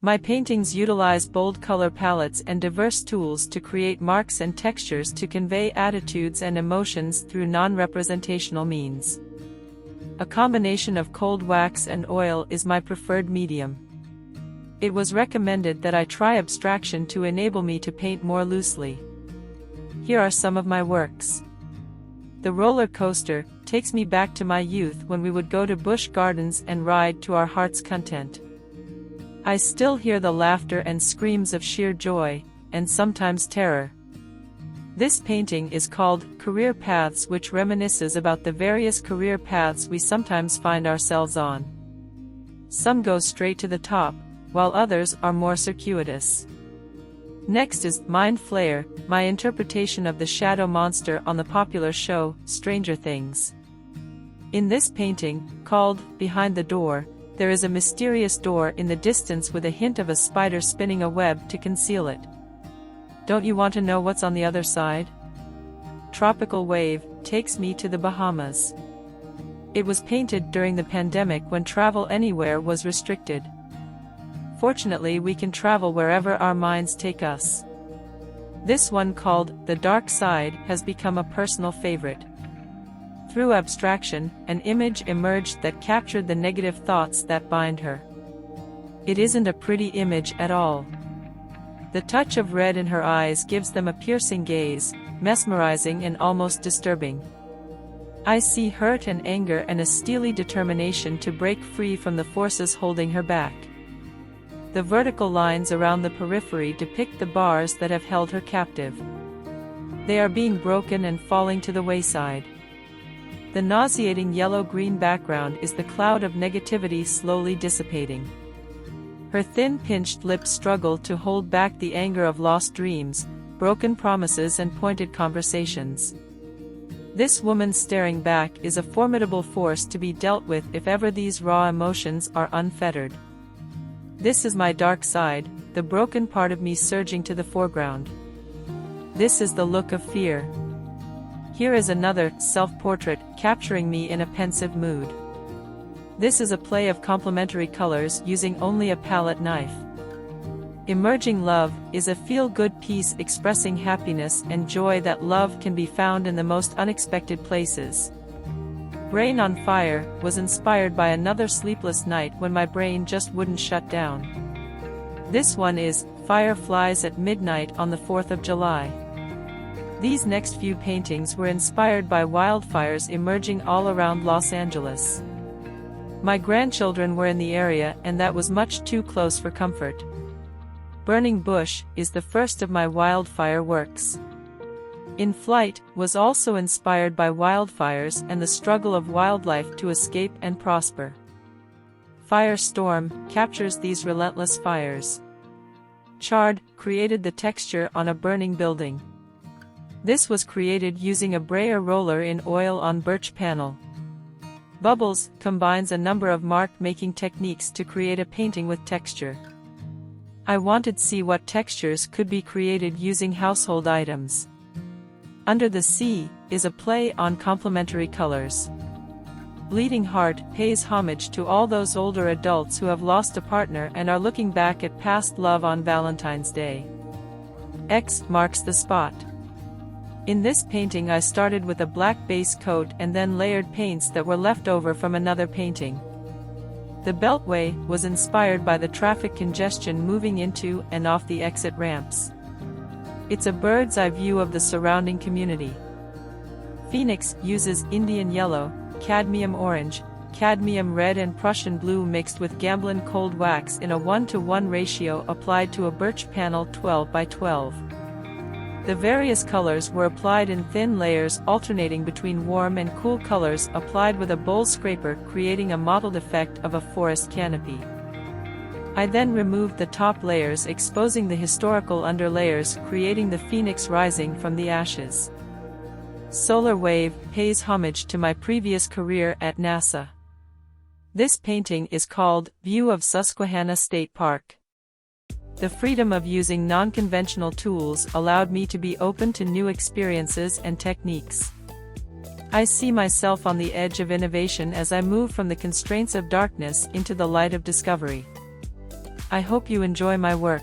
My paintings utilize bold color palettes and diverse tools to create marks and textures to convey attitudes and emotions through non-representational means. A combination of cold wax and oil is my preferred medium. It was recommended that I try abstraction to enable me to paint more loosely. Here are some of my works. The roller coaster takes me back to my youth when we would go to Busch Gardens and ride to our heart's content. I still hear the laughter and screams of sheer joy, and sometimes terror. This painting is called Career Paths, which reminisces about the various career paths we sometimes find ourselves on. Some go straight to the top, while others are more circuitous. Next is Mind Flayer, my interpretation of the shadow monster on the popular show, Stranger Things. In this painting, called Behind the Door, there is a mysterious door in the distance with a hint of a spider spinning a web to conceal it. Don't you want to know what's on the other side? Tropical Wave takes me to the Bahamas. It was painted during the pandemic when travel anywhere was restricted. Fortunately, we can travel wherever our minds take us. This one, called The Dark Side, has become a personal favorite. Through abstraction, an image emerged that captured the negative thoughts that bind her. It isn't a pretty image at all. The touch of red in her eyes gives them a piercing gaze, mesmerizing and almost disturbing. I see hurt and anger and a steely determination to break free from the forces holding her back. The vertical lines around the periphery depict the bars that have held her captive. They are being broken and falling to the wayside. The nauseating yellow-green background is the cloud of negativity slowly dissipating. Her thin pinched lips struggle to hold back the anger of lost dreams, broken promises and pointed conversations. This woman staring back is a formidable force to be dealt with if ever these raw emotions are unfettered. This is my dark side, the broken part of me surging to the foreground. This is the look of fear. Here is another self-portrait capturing me in a pensive mood. This is a play of complementary colors using only a palette knife. Emerging Love is a feel-good piece expressing happiness and joy that love can be found in the most unexpected places. Brain on Fire was inspired by another sleepless night when my brain just wouldn't shut down. This one is Fireflies at Midnight on the 4th of July. These next few paintings were inspired by wildfires emerging all around Los Angeles. My grandchildren were in the area and that was much too close for comfort. Burning Bush is the first of my wildfire works. In Flight was also inspired by wildfires and the struggle of wildlife to escape and prosper. Firestorm captures these relentless fires. Charred created the texture on a burning building. This was created using a brayer roller in oil on birch panel. Bubbles combines a number of mark-making techniques to create a painting with texture. I wanted to see what textures could be created using household items. Under the Sea is a play on complementary colors. Bleeding Heart pays homage to all those older adults who have lost a partner and are looking back at past love on Valentine's Day. X marks the spot. In this painting I started with a black base coat and then layered paints that were left over from another painting. The Beltway was inspired by the traffic congestion moving into and off the exit ramps. It's a bird's eye view of the surrounding community. Phoenix uses Indian yellow, cadmium orange, cadmium red and Prussian blue mixed with Gamblin cold wax in a 1:1 ratio applied to a birch panel 12 by 12. The various colors were applied in thin layers alternating between warm and cool colors applied with a bowl scraper creating a mottled effect of a forest canopy. I then removed the top layers exposing the historical underlayers creating the phoenix rising from the ashes. Solar Wave pays homage to my previous career at NASA. This painting is called View of Susquehanna State Park. The freedom of using non-conventional tools allowed me to be open to new experiences and techniques. I see myself on the edge of innovation as I move from the constraints of darkness into the light of discovery. I hope you enjoy my work.